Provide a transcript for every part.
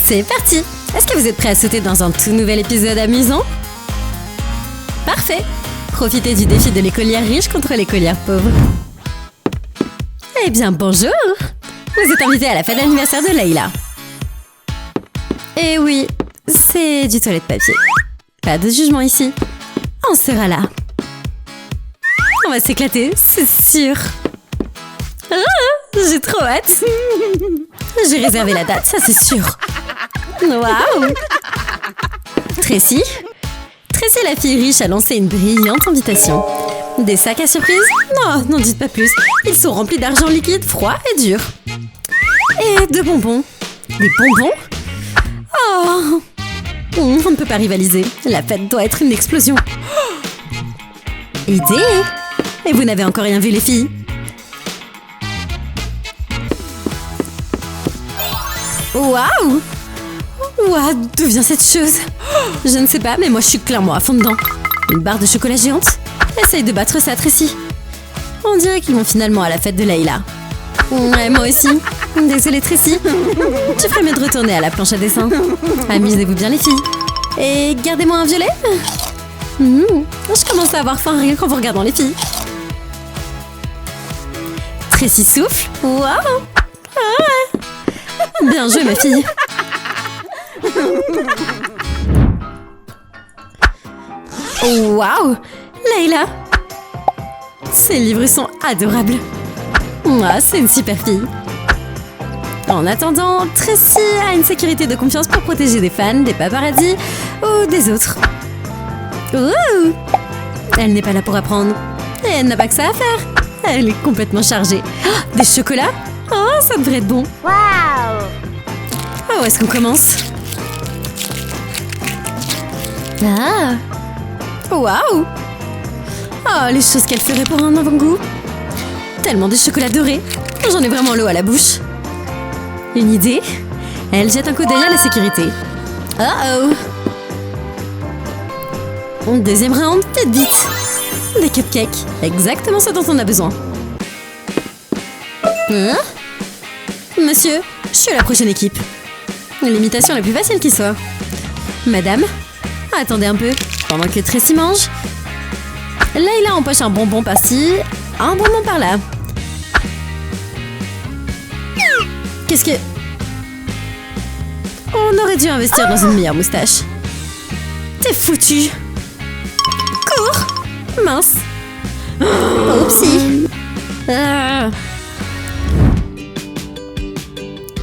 C'est parti! Est-ce que vous êtes prêts à sauter dans un tout nouvel épisode amusant? Parfait! Profitez du défi de l'écolière riche contre l'écolière pauvre. Eh bien, bonjour! Vous êtes invité à la fête d'anniversaire de Layla. Et oui, c'est du toilette papier. Pas de jugement ici. On sera là. On va s'éclater, c'est sûr. Ah, j'ai trop hâte. J'ai réservé la date, ça c'est sûr. Waouh! Tracy, la fille riche, a lancé une brillante invitation. Des sacs à surprise? Non, n'en dites pas plus. Ils sont remplis d'argent liquide, froid et dur. Et de bonbons. Des bonbons? Oh! On ne peut pas rivaliser. La fête doit être une explosion. Idée! Et vous n'avez encore rien vu, les filles? Waouh! Ouah, d'où vient cette chose? Je ne sais pas, mais moi je suis clairement à fond dedans. Une barre de chocolat géante? Essaye de battre ça, Tracy. On dirait qu'ils vont finalement à la fête de Layla. Ouais, moi aussi. Désolée, Tracy. Tu ferais mieux de retourner à la planche à dessin. Amusez-vous bien, les filles. Et gardez-moi un violet. Je commence à avoir faim rien qu'en vous regardant, les filles. Tracy souffle. Waouh! Ah ouais. Bien joué, ma fille. Waouh! Layla! Ces livres sont adorables. Ah, c'est une super fille. En attendant, Tracy a une sécurité de confiance pour protéger des fans, des paparazzis ou des autres. Ouh! Elle n'est pas là pour apprendre. Et elle n'a pas que ça à faire. Elle est complètement chargée. Oh, des chocolats? Oh, ça devrait être bon. Wow! Oh, où est-ce qu'on commence? Ah! Waouh! Oh, les choses qu'elle ferait pour un avant-goût. Tellement de chocolat doré. J'en ai vraiment l'eau à la bouche. Une idée? Elle jette un coup d'œil à la sécurité. Oh oh! Deuxième round, vite vite. Des cupcakes. Exactement ce dont on a besoin. Hein? Monsieur, je suis la prochaine équipe. L'imitation la plus facile qui soit. Madame, attendez un peu. Pendant que Tracy mange, Layla empoche un bonbon par-ci, un bonbon par-là. Qu'est-ce que... On aurait dû investir dans une meilleure moustache. T'es foutu. Cours. Mince. Oupsie. Ah.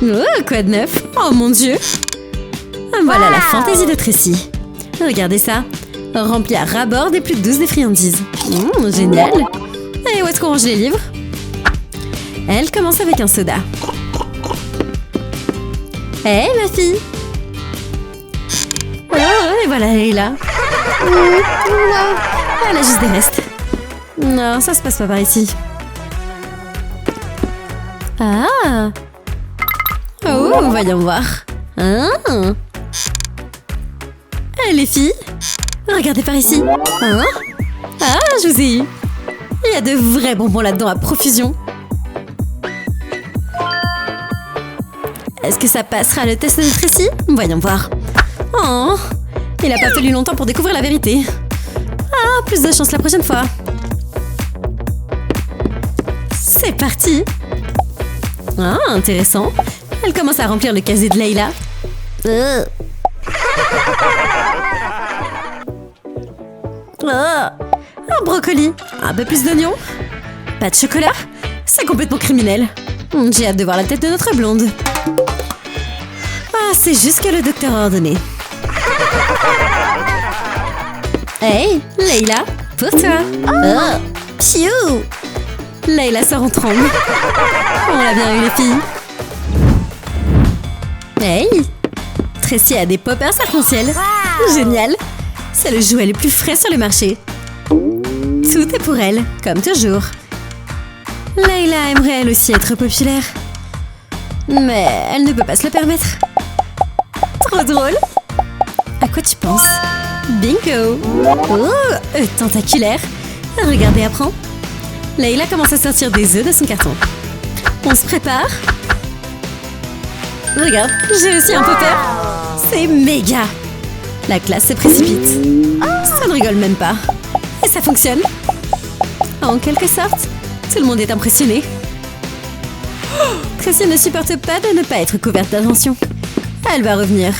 Oh, quoi de neuf? Oh mon Dieu. Voilà la fantaisie de Tracy. Regardez ça. Rempli à ras-bord des plus douces des friandises. Génial. Et où est-ce qu'on range les livres? Elle commence avec un soda. Hé, ma fille. Oh, et voilà, elle est là. Elle a juste des restes. Non, ça se passe pas par ici. Ah. Oh, voyons voir. Ah. Les filles, regardez par ici. Hein? Ah, je vous ai eu. Il y a de vrais bonbons là-dedans à profusion. Est-ce que ça passera le test de Tracy? Voyons voir. Oh, il n'a pas fallu longtemps pour découvrir la vérité. Ah, plus de chance la prochaine fois. C'est parti. Ah, intéressant. Elle commence à remplir le casier de Layla. Oh, un brocoli. Un peu plus d'oignons. Pas de chocolat? C'est complètement criminel. J'ai hâte de voir la tête de notre blonde. Ah, c'est juste ce que le docteur a ordonné. Hey, Layla, pour toi. Oh, piou. Layla sort en tremble. On l'a bien eu, les filles. Hey, Tracy a des poppers arc-en-ciel. Wow. Génial. C'est le jouet le plus frais sur le marché. Tout est pour elle, comme toujours. Layla aimerait elle aussi être populaire. Mais elle ne peut pas se le permettre. Trop drôle. À quoi tu penses? Bingo. Oh, tentaculaire. Regardez, apprends. Layla commence à sortir des œufs de son carton. On se prépare. Regarde, j'ai aussi un peu peur. C'est méga. La classe se précipite. Ça ne rigole même pas. Et ça fonctionne. En quelque sorte, tout le monde est impressionné. Tracy ne supporte pas de ne pas être couverte d'attention. Elle va revenir.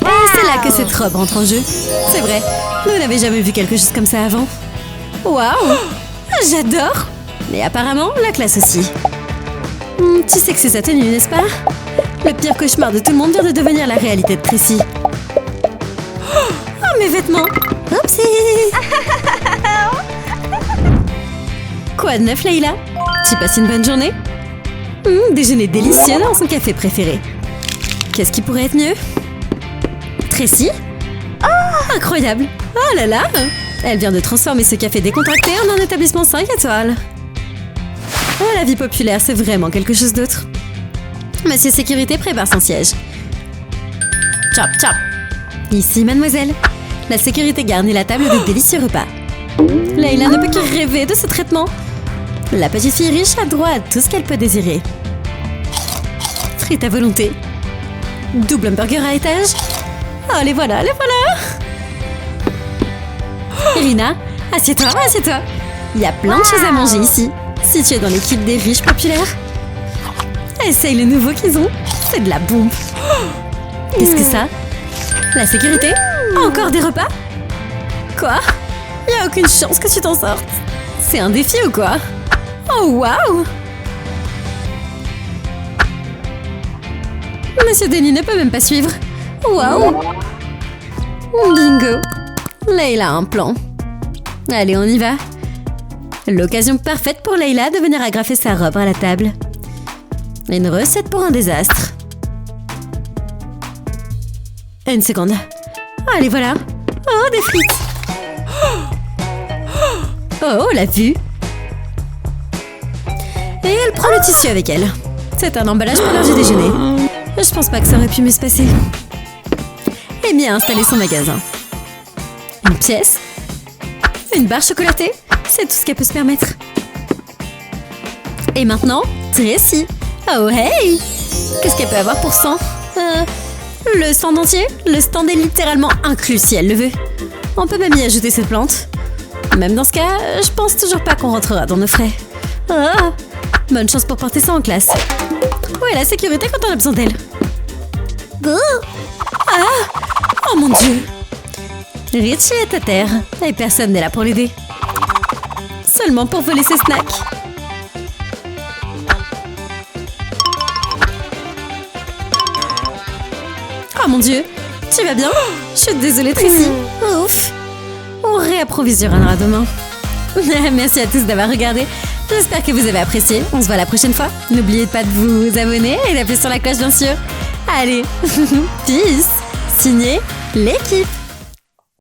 Et c'est là que cette robe rentre en jeu. C'est vrai, vous n'avez jamais vu quelque chose comme ça avant. Waouh! J'adore! Mais apparemment, la classe aussi. Tu sais que c'est sa tenue, n'est-ce pas? Le pire cauchemar de tout le monde vient de devenir la réalité de Tracy. Oh, mes vêtements! Oupsie! Quoi de neuf, Layla? Tu passes une bonne journée? Déjeuner délicieux dans son café préféré. Qu'est-ce qui pourrait être mieux? Tracy? Oh, incroyable! Oh là là! Elle vient de transformer ce café décontracté en un établissement 5 étoiles. Oh, la vie populaire, c'est vraiment quelque chose d'autre. Monsieur Sécurité prépare son siège. Chop, chop. Ici, mademoiselle. La sécurité garnit la table de délicieux repas. Layla ne peut que rêver de ce traitement. La petite fille riche a droit à tout ce qu'elle peut désirer. Frites à volonté. Double hamburger à étage. Oh, les voilà, les voilà. Irina, assieds-toi, assieds-toi. Il y a plein de choses à manger ici. Si tu es dans l'équipe des riches populaires. Essaye le nouveau qu'ils ont. C'est de la bombe. Qu'est-ce que ça? La sécurité? Encore des repas? Quoi? Il n'y a aucune chance que tu t'en sortes. C'est un défi ou quoi? Oh, waouh! Monsieur Denis ne peut même pas suivre. Waouh! Bingo! Layla a un plan. Allez, on y va. L'occasion parfaite pour Layla de venir agrafer sa robe à la table. Une recette pour un désastre. Une seconde. Allez, voilà. Oh, des frites. Oh, la vue. Et elle prend le tissu avec elle. C'est un emballage pour l'heure du déjeuner. Je pense pas que ça aurait pu mieux se passer. Et bien installer son magasin. Une pièce. Une barre chocolatée. C'est tout ce qu'elle peut se permettre. Et maintenant, Tracy. Oh hey! Qu'est-ce qu'elle peut avoir pour 100? Le stand entier? Le stand est littéralement inclus si elle le veut. On peut même y ajouter cette plante. Même dans ce cas, je pense toujours pas qu'on rentrera dans nos frais. Oh, bonne chance pour porter ça en classe. Où est la sécurité quand on a besoin d'elle? Ah! Oh mon Dieu! Richie est à terre et personne n'est là pour l'aider. Seulement pour voler ses snacks. Oh mon Dieu! Tu vas bien? Je suis désolée, Tracy. Ouf! On réapprovisionnera demain. Merci à tous d'avoir regardé. J'espère que vous avez apprécié. On se voit la prochaine fois. N'oubliez pas de vous abonner et d'appuyer sur la cloche, bien sûr. Allez, peace! Signé l'équipe.